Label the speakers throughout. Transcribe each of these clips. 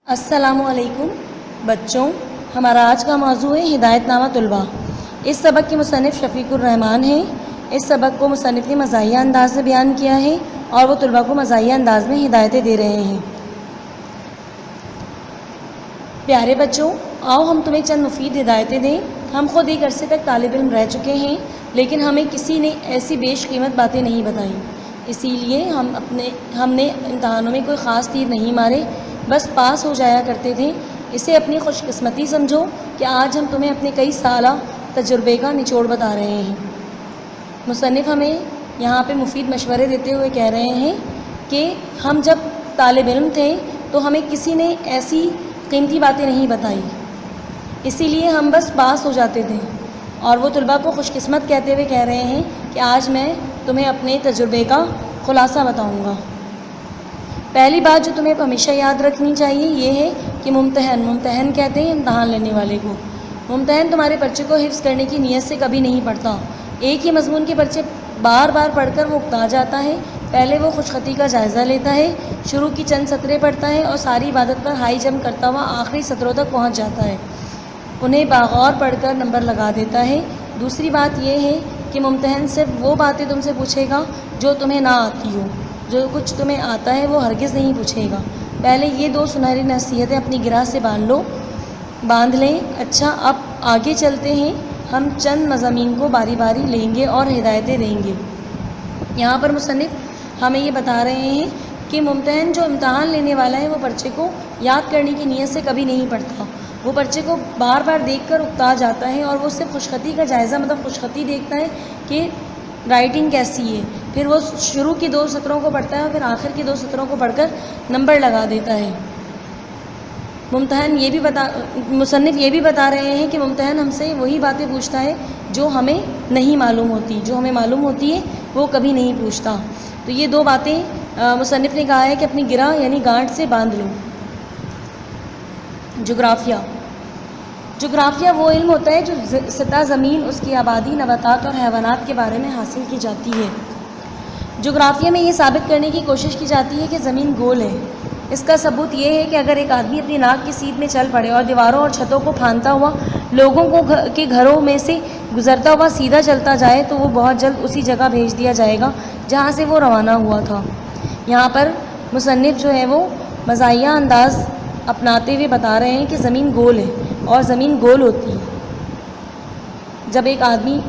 Speaker 1: السلام علیکم بچوں، ہمارا آج کا موضوع ہے ہدایت نامہ طلباء۔ اس سبق کے مصنف شفیق الرحمان ہیں۔ اس سبق کو مصنف نے مزاحیہ انداز میں بیان کیا ہے اور وہ طلباء کو مزاحیہ انداز میں ہدایتیں دے رہے ہیں۔ پیارے بچوں، آؤ ہم تمہیں چند مفید ہدایتیں دیں۔ ہم خود ایک عرصے تک طالب علم رہ چکے ہیں، لیکن ہمیں کسی نے ایسی بیش قیمت باتیں نہیں بتائیں۔ اسی لیے ہم نے امتحانوں میں کوئی خاص تیر نہیں مارے، بس پاس ہو جایا کرتے تھے۔ اسے اپنی خوش قسمتی سمجھو کہ آج ہم تمہیں اپنے کئی سالہ تجربے کا نچوڑ بتا رہے ہیں۔ مصنف ہمیں یہاں پہ مفید مشورے دیتے ہوئے کہہ رہے ہیں کہ ہم جب طالب علم تھے تو ہمیں کسی نے ایسی قیمتی باتیں نہیں بتائی، اسی لیے ہم بس پاس ہو جاتے تھے۔ اور وہ طلباء کو خوش قسمت کہتے ہوئے کہہ رہے ہیں کہ آج میں تمہیں اپنے تجربے کا خلاصہ بتاؤں گا۔ پہلی بات جو تمہیں ہمیشہ یاد رکھنی چاہیے یہ ہے کہ ممتحن کہتے ہیں امتحان لینے والے کو۔ ممتحن تمہارے پرچے کو حفظ کرنے کی نیت سے کبھی نہیں پڑھتا۔ ایک ہی مضمون کے پرچے بار بار پڑھ کر وہ اکتا جاتا ہے۔ پہلے وہ خوش خطی کا جائزہ لیتا ہے، شروع کی چند سطریں پڑھتا ہے اور ساری عبادت پر ہائی جمپ کرتا ہوا آخری سطروں تک پہنچ جاتا ہے۔ انہیں باغور پڑھ کر نمبر لگا دیتا ہے۔ دوسری بات یہ ہے کہ ممتحن صرف وہ باتیں تم سے پوچھے گا جو تمہیں نہ آتی ہو، جو کچھ تمہیں آتا ہے وہ ہرگز نہیں پوچھے گا۔ پہلے یہ دو سنہری نصیحتیں اپنی گرہ سے باندھ لیں۔ اچھا، اب آگے چلتے ہیں، ہم چند مضامین کو باری باری لیں گے اور ہدایتیں دیں گے۔ یہاں پر مصنف ہمیں یہ بتا رہے ہیں کہ ممتحن جو امتحان لینے والا ہے وہ پرچے کو یاد کرنے کی نیت سے کبھی نہیں پڑھتا۔ وہ پرچے کو بار بار دیکھ کر اکتا جاتا ہے اور وہ صرف خوش خطی کا جائزہ خوش خطی دیکھتا ہے کہ رائٹنگ کیسی ہے، پھر وہ شروع کی دو سطروں کو پڑھتا ہے اور پھر آخر کی دو سطروں کو پڑھ کر نمبر لگا دیتا ہے۔ مصنف یہ بھی بتا رہے ہیں کہ ممتحن ہم سے وہی باتیں پوچھتا ہے جو ہمیں نہیں معلوم ہوتی، جو ہمیں معلوم ہوتی ہے وہ کبھی نہیں پوچھتا۔ تو یہ دو باتیں مصنف نے کہا ہے کہ اپنی گرہ یعنی گانٹھ سے باندھ لو۔ جغرافیہ وہ علم ہوتا ہے جو سطح زمین، اس کی آبادی، نباتات اور حیوانات کے بارے میں حاصل کی جاتی ہے۔ جغرافیہ میں یہ ثابت کرنے کی کوشش کی جاتی ہے کہ زمین گول ہے۔ اس کا ثبوت یہ ہے کہ اگر ایک آدمی اپنی ناک کی سیدھ میں چل پڑے اور دیواروں اور چھتوں کو پھاندتا ہوا لوگوں کے گھروں میں سے گزرتا ہوا سیدھا چلتا جائے تو وہ بہت جلد اسی جگہ بھیج دیا جائے گا جہاں سے وہ روانہ ہوا تھا۔ یہاں پر مصنف جو ہے وہ مزاحیہ انداز اپناتے ہوئے بتا رہے ہیں کہ زمین گول ہے اور زمین گول ہوتی ہے۔ جب ایک آدمی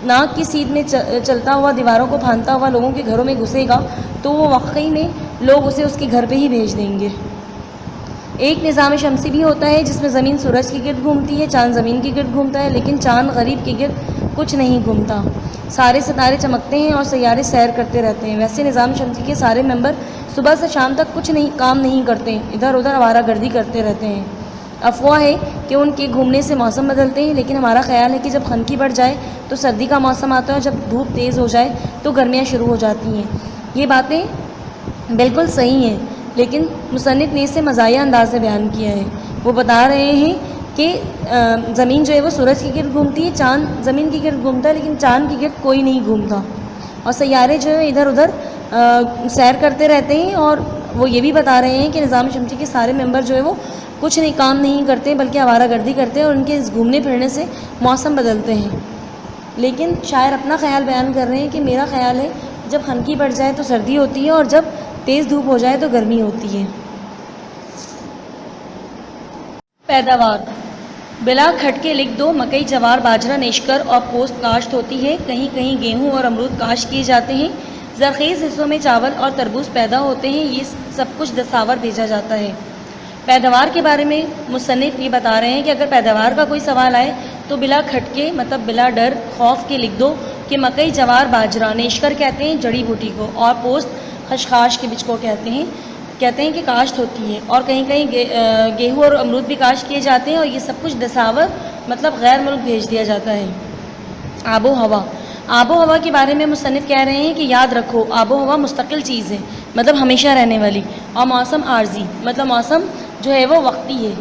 Speaker 1: ناک کی سیدھ میں چلتا ہوا دیواروں کو پھاندتا ہوا لوگوں کے گھروں میں گھسے گا تو وہ واقعی میں لوگ اسے اس کے گھر پہ ہی بھیج دیں گے۔ ایک نظام شمسی بھی ہوتا ہے جس میں زمین سورج کے گرد گھومتی ہے، چاند زمین کے گرد گھومتا ہے، لیکن چاند غریب کے گرد کچھ نہیں گھومتا۔ سارے ستارے چمکتے ہیں اور سیارے سیر کرتے رہتے ہیں۔ ویسے نظام شمسی کے سارے ممبر صبح سے شام تک کچھ کام نہیں کرتے، ادھر ادھر آوارہ گردی کرتے رہتے ہیں۔ افواہ ہے کہ ان کے گھومنے سے موسم بدلتے ہیں، لیکن ہمارا خیال ہے کہ جب خنکی بڑھ جائے تو سردی کا موسم آتا ہے اور جب دھوپ تیز ہو جائے تو گرمیاں شروع ہو جاتی ہیں۔ یہ باتیں بالکل صحیح ہیں، لیکن مصنف نے اسے مزاحیہ انداز میں بیان کیا ہے۔ وہ بتا رہے ہیں کہ زمین جو ہے وہ سورج کے گرد گھومتی ہے، چاند زمین کے گرد گھومتا ہے، لیکن چاند کے گرد کوئی نہیں گھومتا، اور سیارے جو ہے ادھر ادھر سیر کرتے رہتے ہیں۔ اور وہ یہ بھی بتا رہے ہیں کہ نظام شمسی کے سارے ممبر جو ہے وہ کچھ کام نہیں کرتے بلکہ آوارہ گردی کرتے ہیں، اور ان کے اس گھومنے پھرنے سے موسم بدلتے ہیں۔ لیکن شاعر اپنا خیال بیان کر رہے ہیں کہ میرا خیال ہے جب خنکی بڑھ جائے تو سردی ہوتی ہے اور جب تیز دھوپ ہو جائے تو گرمی ہوتی ہے۔ پیداوار بلا کھٹکے لکھ دو، مکئی، جوار، باجرہ، نیشکر اور پوست کاشت ہوتی ہے۔ کہیں کہیں گیہوں اور امرود کاشت کیے جاتے ہیں۔ زرخیز حصوں میں چاول اور تربوز پیدا ہوتے ہیں۔ یہ سب کچھ دساور بھیجا جاتا ہے۔ پیداوار کے بارے میں مصنف یہ بتا رہے ہیں کہ اگر پیداوار کا کوئی سوال آئے تو بلا کھٹکے بلا ڈر خوف کے لکھ دو کہ مکئی، جوار، باجرہ، نیشکر کہتے ہیں جڑی بوٹی کو، اور پوست خشخاش کے بچ کو کہتے ہیں کہ کاشت ہوتی ہے۔ اور کہیں کہیں گیہوں اور امرود بھی کاشت کیے جاتے ہیں، اور یہ سب کچھ دساور غیر ملک بھیج دیا جاتا ہے۔ آب و ہوا کے بارے میں مصنف کہہ رہے ہیں کہ یاد رکھو آب و ہوا مستقل چیز ہے، ہمیشہ رہنے والی، اور موسم عارضی موسم جو ہے وہ وقتی ہے۔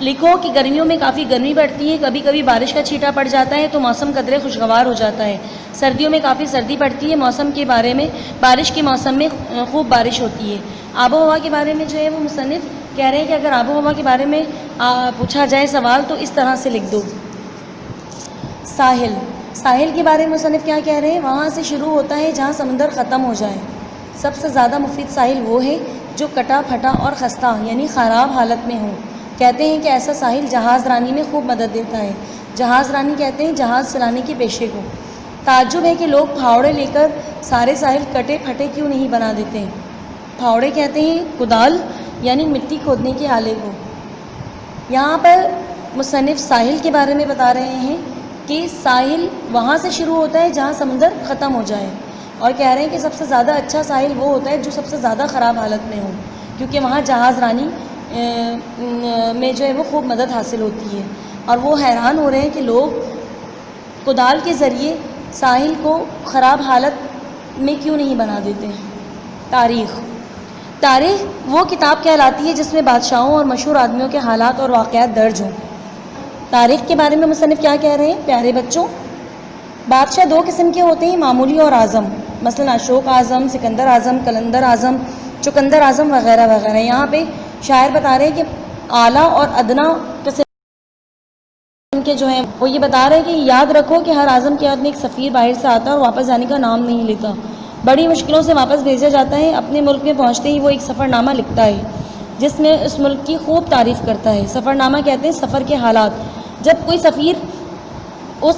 Speaker 1: لکھو کہ گرمیوں میں کافی گرمی پڑتی ہے، کبھی کبھی بارش کا چھینٹا پڑ جاتا ہے تو موسم قدرے خوشگوار ہو جاتا ہے۔ سردیوں میں کافی سردی پڑتی ہے، موسم کے بارے میں بارش کے موسم میں خوب بارش ہوتی ہے۔ آب و ہوا کے بارے میں جو ہے وہ مصنف کہہ رہے ہیں کہ اگر آب و ہوا کے بارے میں پوچھا جائے سوال تو اس طرح سے لکھ دو۔ ساحل، ساحل کے بارے میں مصنف کیا کہہ رہے ہیں؟ وہاں سے شروع ہوتا ہے جہاں سمندر ختم ہو جائے۔ سب سے زیادہ مفید ساحل وہ ہے جو کٹا پھٹا اور خستہ یعنی خراب حالت میں ہو۔ کہتے ہیں کہ ایسا ساحل جہاز رانی میں خوب مدد دیتا ہے۔ جہاز رانی کہتے ہیں جہاز چلانے کے پیشے کو۔ تعجب ہے کہ لوگ پھاوڑے لے کر سارے ساحل کٹے پھٹے کیوں نہیں بنا دیتے۔ پھاوڑے کہتے ہیں کدال یعنی مٹی کھودنے کے آلے کو۔ یہاں پر مصنف ساحل کے بارے میں بتا رہے ہیں کہ ساحل وہاں سے شروع ہوتا ہے جہاں سمندر ختم ہو جائے، اور کہہ رہے ہیں کہ سب سے زیادہ اچھا ساحل وہ ہوتا ہے جو سب سے زیادہ خراب حالت میں ہو، کیونکہ وہاں جہاز رانی میں جو ہے وہ خوب مدد حاصل ہوتی ہے۔ اور وہ حیران ہو رہے ہیں کہ لوگ کدال کے ذریعے ساحل کو خراب حالت میں کیوں نہیں بنا دیتے۔ تاریخ، تاریخ وہ کتاب کہلاتی ہے جس میں بادشاہوں اور مشہور آدمیوں کے حالات اور واقعات درج ہوں۔ تاریخ کے بارے میں مصنف کیا کہہ رہے ہیں؟ پیارے بچوں، بادشاہ دو قسم کے ہوتے ہیں، معمولی اور اعظم، مثلا اشوک اعظم، سکندر اعظم، کلندر اعظم، چکندر اعظم وغیرہ وغیرہ۔ یہاں پہ شاعر بتا رہے ہیں کہ اعلیٰ اور ادنا قسم کے جو ہیں وہ یہ بتا رہے ہیں کہ یاد رکھو کہ ہر اعظم کے ہاتھ میں ایک سفیر باہر سے آتا ہے اور واپس جانے کا نام نہیں لیتا، بڑی مشکلوں سے واپس بھیجا جاتا ہے۔ اپنے ملک میں پہنچتے ہی وہ ایک سفر نامہ لکھتا ہے جس میں اس ملک کی خوب تعریف کرتا ہے۔ سفر نامہ کہتے ہیں سفر کے حالات۔ جب کوئی سفیر اس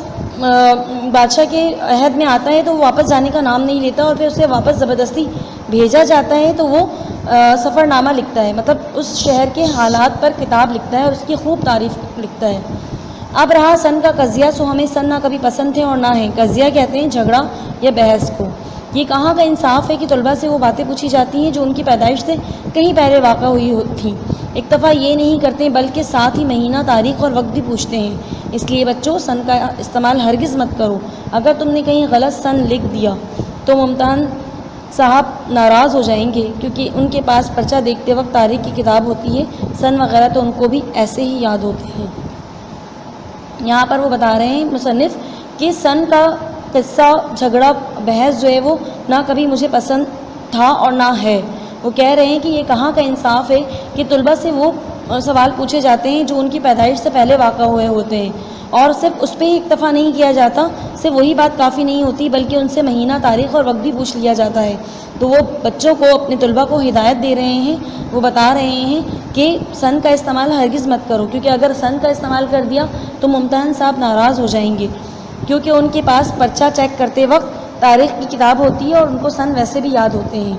Speaker 1: بادشاہ کے عہد میں آتا ہے تو وہ واپس جانے کا نام نہیں لیتا، اور پھر اسے واپس زبردستی بھیجا جاتا ہے تو وہ سفر نامہ لکھتا ہے، مطلب اس شہر کے حالات پر کتاب لکھتا ہے اور اس کی خوب تعریف لکھتا ہے۔ اب رہا سن کا قضیہ، سو ہمیں سن نہ کبھی پسند تھے اور نہ ہے۔ قضیہ کہتے ہیں جھگڑا یا بحث کو۔ یہ کہاں کا انصاف ہے کہ طلباء سے وہ باتیں پوچھی جاتی ہیں جو ان کی پیدائش سے کہیں پہلے واقع ہوئی تھیں۔ اکتفا یہ نہیں کرتے بلکہ ساتھ ہی مہینہ، تاریخ اور وقت بھی پوچھتے ہیں۔ اس لیے بچوں سن کا استعمال ہرگز مت کرو۔ اگر تم نے کہیں غلط سن لکھ دیا تو ممتحن صاحب ناراض ہو جائیں گے، کیونکہ ان کے پاس پرچہ دیکھتے وقت تاریخ کی کتاب ہوتی ہے، سن وغیرہ تو ان کو بھی ایسے ہی یاد ہوتے ہیں۔ یہاں پر وہ بتا رہے ہیں مصنف کہ سن کا قصہ، جھگڑا، بحث جو ہے وہ نہ کبھی مجھے پسند تھا اور نہ ہے۔ وہ کہہ رہے ہیں کہ یہ کہاں کا انصاف ہے کہ طلباء سے وہ سوال پوچھے جاتے ہیں جو ان کی پیدائش سے پہلے واقع ہوئے ہوتے ہیں، اور صرف اس پہ ہی اکتفا نہیں کیا جاتا، صرف وہی بات کافی نہیں ہوتی بلکہ ان سے مہینہ، تاریخ اور وقت بھی پوچھ لیا جاتا ہے۔ تو وہ بچوں کو، اپنے طلباء کو ہدایت دے رہے ہیں، وہ بتا رہے ہیں کہ سن کا استعمال ہرگز مت کرو، کیونکہ اگر سن کا استعمال کر دیا تو ممتحن صاحب ناراض ہو جائیں گے، کیونکہ ان کے پاس پرچہ چیک کرتے وقت تاریخ کی کتاب ہوتی ہے اور ان کو سن ویسے بھی یاد ہوتے ہیں۔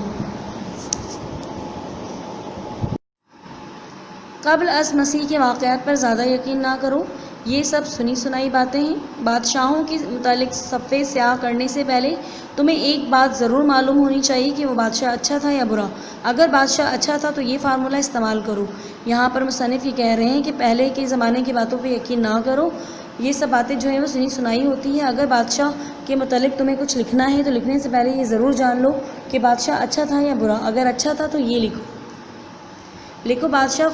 Speaker 1: قبل از مسیح کے واقعات پر زیادہ یقین نہ کرو، یہ سب سنی سنائی باتیں ہیں۔ بادشاہوں کے متعلق صفحے سیاہ کرنے سے پہلے تمہیں ایک بات ضرور معلوم ہونی چاہیے کہ وہ بادشاہ اچھا تھا یا برا۔ اگر بادشاہ اچھا تھا تو یہ فارمولہ استعمال کرو۔ یہاں پر مصنف یہ کہہ رہے ہیں کہ پہلے کے زمانے کی باتوں پہ یقین نہ کرو، یہ سب باتیں جو ہیں وہ سنی سنائی ہوتی ہیں۔ اگر بادشاہ کے متعلق تمہیں کچھ لکھنا ہے تو لکھنے سے پہلے یہ ضرور جان لو کہ بادشاہ اچھا تھا یا برا۔ اگر اچھا تھا تو یہ لکھو بادشاہ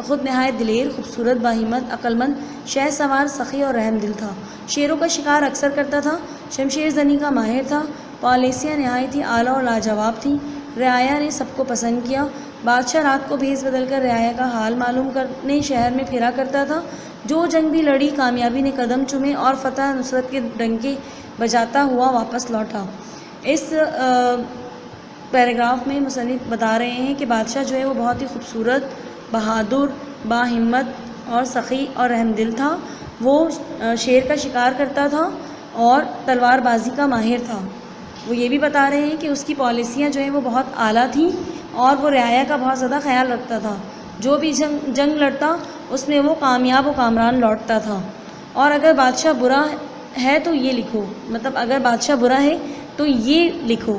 Speaker 1: خود نہایت دلیر، خوبصورت، باہمت، عقل مند، شہ سوار، سخی اور رحم دل تھا۔ شیروں کا شکار اکثر کرتا تھا، شمشیر زنی کا ماہر تھا، پالیسیاں نہایت ہی اعلیٰ اور لاجواب تھیں۔ رعایا نے سب کو پسند کیا۔ بادشاہ رات کو بھیس بدل کر رعایا کا حال معلوم کرنے شہر میں پھرا کرتا تھا۔ جو جنگ بھی لڑی، کامیابی نے قدم چومے اور فتح نصرت کے ڈنکے بجاتا ہوا واپس لوٹا۔ اس پیراگراف میں مصنف بتا رہے ہیں کہ بادشاہ جو ہے وہ بہت ہی خوبصورت، بہادر، باہمت اور سخی اور رحم دل تھا۔ وہ شیر کا شکار کرتا تھا اور تلوار بازی کا ماہر تھا۔ وہ یہ بھی بتا رہے ہیں کہ اس کی پالیسیاں جو ہیں وہ بہت اعلیٰ تھیں اور وہ رعایا کا بہت زیادہ خیال رکھتا تھا۔ جو بھی جنگ لڑتا اس میں وہ کامیاب و کامران لوٹتا تھا۔ اور اگر بادشاہ برا ہے تو یہ لکھو، مطلب اگر بادشاہ برا ہے تو یہ لکھو۔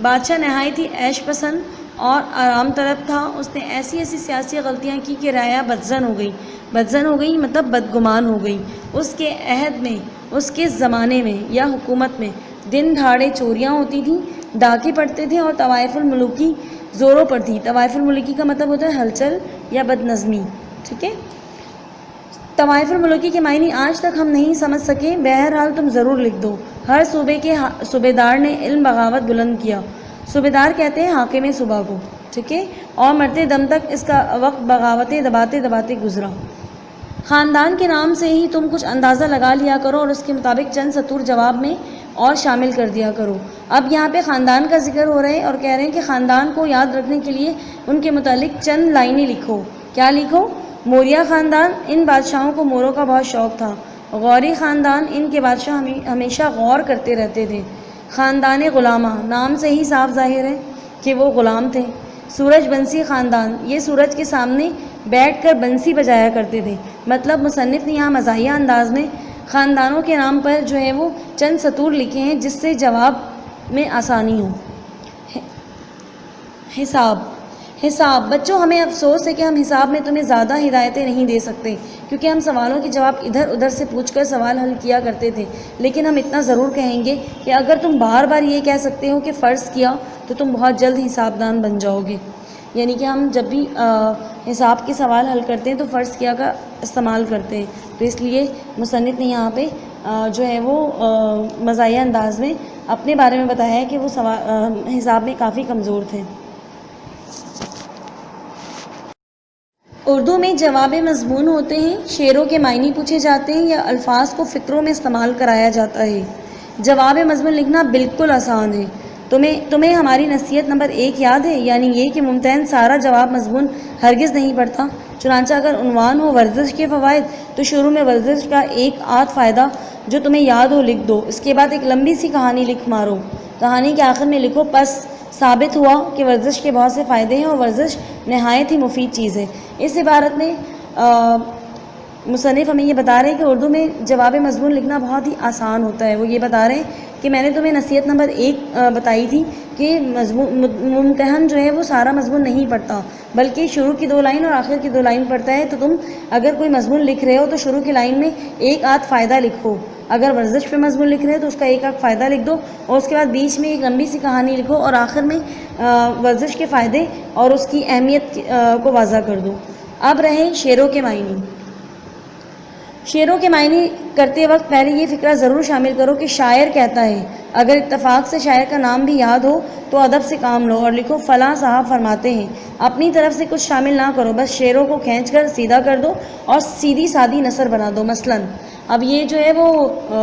Speaker 1: بادشاہ نہایت ہی عیش پسند اور آرام طلب تھا۔ اس نے ایسی سیاسی غلطیاں کی کہ رعایا بدزن ہو گئی مطلب بدگمان ہو گئی۔ اس کے عہد میں، اس کے زمانے میں یا حکومت میں دن دھاڑے چوریاں ہوتی تھیں، ڈاکے پڑتے تھے اور طوائف الملوکی زوروں پر تھی۔ طوائف الملوکی کا مطلب ہوتا ہے ہلچل یا بد نظمی۔ ٹھیک ہے. طوائف الملوکی کے معنی آج تک ہم نہیں سمجھ سکے، بہرحال تم ضرور لکھ دو. ہر صوبے کے صوبیدار نے علم بغاوت بلند کیا. صوبیدار کہتے ہیں حاکم صوبہ کو. ٹھیک ہے. اور مرتے دم تک اس کا وقت بغاوتیں دباتے دباتے گزرا. خاندان کے نام سے ہی تم کچھ اندازہ لگا لیا کرو اور اس کے مطابق چند سطور جواب میں اور شامل کر دیا کرو. اب یہاں پہ خاندان کا ذکر ہو رہا ہے اور کہہ رہے ہیں کہ خاندان کو یاد رکھنے کے لیے ان کے متعلق چند لائنیں لکھو. کیا لکھو؟ موریہ خاندان، ان بادشاہوں کو موروں کا بہت شوق تھا. غوری خاندان، ان کے بادشاہ ہمیشہ غور کرتے رہتے تھے. خاندان غلامہ، نام سے ہی صاف ظاہر ہے کہ وہ غلام تھے. سورج بنسی خاندان، یہ سورج کے سامنے بیٹھ کر بنسی بجایا کرتے تھے. مطلب مصنف نے یہاں مزاحیہ انداز میں خاندانوں کے نام پر جو ہے وہ چند سطور لکھے ہیں جس سے جواب میں آسانی ہو. حساب بچوں، ہمیں افسوس ہے کہ ہم حساب میں تمہیں زیادہ ہدایتیں نہیں دے سکتے کیونکہ ہم سوالوں کے جواب ادھر ادھر سے پوچھ کر سوال حل کیا کرتے تھے. لیکن ہم اتنا ضرور کہیں گے کہ اگر تم بار بار یہ کہہ سکتے ہو کہ فرض کیا تو تم بہت جلد حساب دان بن جاؤ گے. یعنی کہ ہم جب بھی حساب کے سوال حل کرتے ہیں تو فرض کیا کا استعمال کرتے ہیں. تو اس لیے مصنف نے یہاں پہ جو ہے وہ مزاحیہ انداز میں اپنے بارے میں بتایا ہے کہ وہ حساب میں کافی کمزور تھے. اردو میں جواب مضمون ہوتے ہیں. شعروں کے معنی پوچھے جاتے ہیں یا الفاظ کو فقروں میں استعمال کرایا جاتا ہے. جواب مضمون لکھنا بالکل آسان ہے. تمہیں ہماری نصیحت نمبر 1 یاد ہے، یعنی یہ کہ ممتحن سارا جواب مضمون ہرگز نہیں پڑھتا. چنانچہ اگر عنوان ہو ورزش کے فوائد تو شروع میں ورزش کا ایک آدھ فائدہ جو تمہیں یاد ہو لکھ دو. اس کے بعد ایک لمبی سی کہانی لکھ مارو. کہانی کے آخر میں لکھو پس ثابت ہوا کہ ورزش کے بہت سے فائدے ہیں اور ورزش نہایت ہی مفید چیز ہے. اس عبارت میں مصنف ہمیں یہ بتا رہے ہیں کہ اردو میں جواب مضمون لکھنا بہت ہی آسان ہوتا ہے. وہ یہ بتا رہے ہیں کہ میں نے تمہیں نصیحت نمبر 1 بتائی تھی کہ ممتحن جو ہے وہ سارا مضمون نہیں پڑھتا بلکہ شروع کی 2 لائن اور آخر کی 2 لائن پڑھتا ہے. تو تم اگر کوئی مضمون لکھ رہے ہو تو شروع کی لائن میں ایک آدھ فائدہ لکھو. اگر ورزش پہ مضمون لکھ رہے ہو تو اس کا ایک آدھ فائدہ لکھ دو اور اس کے بعد بیچ میں ایک لمبی سی کہانی لکھو اور آخر میں ورزش کے فائدے اور اس کی اہمیت کو واضح کر دو. اب رہے شعروں کے معنی. شعروں کے معنی کرتے وقت پہلے یہ فکرہ ضرور شامل کرو کہ شاعر کہتا ہے. اگر اتفاق سے شاعر کا نام بھی یاد ہو تو ادب سے کام لو اور لکھو فلاں صاحب فرماتے ہیں. اپنی طرف سے کچھ شامل نہ کرو، بس شعروں کو کھینچ کر سیدھا کر دو اور سیدھی سادی نثر بنا دو. مثلاً اب یہ جو ہے وہ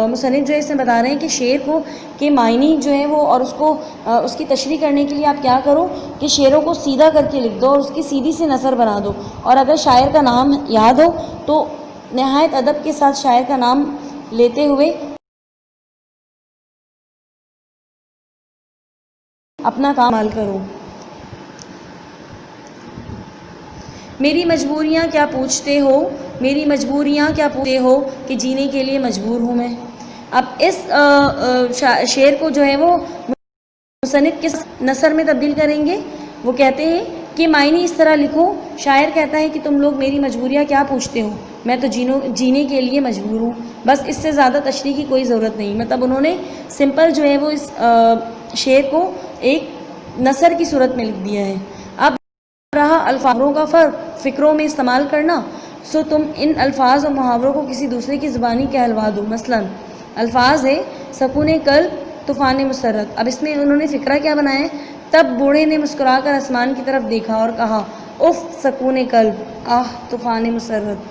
Speaker 1: مصنف جو ہے اس میں بتا رہے ہیں کہ شعر کو کے معنی جو ہے وہ اور اس کی تشریح کرنے کے لیے آپ کیا کرو کہ شعروں کو سیدھا کر کے لکھ دو اور اس کی سیدھی سی نثر بنا دو. اور اگر شاعر کا نام یاد ہو تو نہایت ادب کے ساتھ شاعر کا نام لیتے ہوئے اپنا کام حل کرو. میری مجبوریاں کیا پوچھتے ہو، میری مجبوریاں کیا پوچھتے ہو کہ جینے کے لیے مجبور ہوں میں. اب اس شعر کو جو ہے وہ مصنف کس نثر میں تبدیل کریں گے. وہ کہتے ہیں کہ معنی اس طرح لکھو. شاعر کہتا ہے کہ تم لوگ میری مجبوریاں کیا پوچھتے ہو، میں تو جینے کے لیے مجبور ہوں. بس اس سے زیادہ تشریح کی کوئی ضرورت نہیں. مطلب انہوں نے سمپل جو ہے وہ اس شعر کو ایک نثر کی صورت میں لکھ دیا ہے. اب رہا الفاظوں کا فرق فکروں میں استعمال کرنا، سو تم ان الفاظ اور محاوروں کو کسی دوسرے کی زبانی کہلوا دو. مثلا الفاظ ہے سکون قلب، طوفان مسرت. اب اس میں انہوں نے فکرہ کیا بنایا ہے، تب بوڑھے نے مسکرا کر آسمان کی طرف دیکھا اور کہا اف سکون قلب، آہ طوفان مسرت.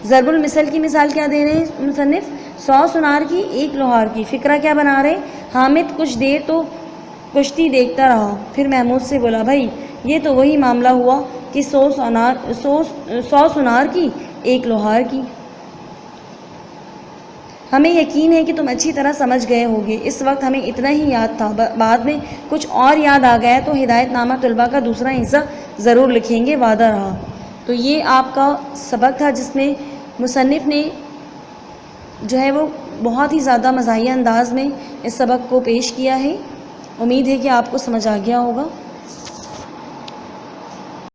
Speaker 1: ضرب المثل کی مثال کیا دے رہے ہیں مصنف، 100 سنار کی 1 لوہار کی. فکرہ کیا بنا رہے، حامد کچھ دیر تو کشتی دیکھتا رہا، پھر محمود سے بولا بھائی یہ تو وہی معاملہ ہوا کہ 100 سنار کی 1 لوہار کی. ہمیں یقین ہے کہ تم اچھی طرح سمجھ گئے ہوگے. اس وقت ہمیں اتنا ہی یاد تھا، بعد میں کچھ اور یاد آ گیا تو ہدایت نامہ طلبہ کا دوسرا حصہ ضرور لکھیں گے، وعدہ رہا. تو یہ آپ کا سبق تھا جس میں مصنف نے جو ہے وہ بہت ہی زیادہ مزاحیہ انداز میں اس سبق کو پیش کیا ہے. امید ہے کہ آپ کو سمجھ آ گیا ہوگا.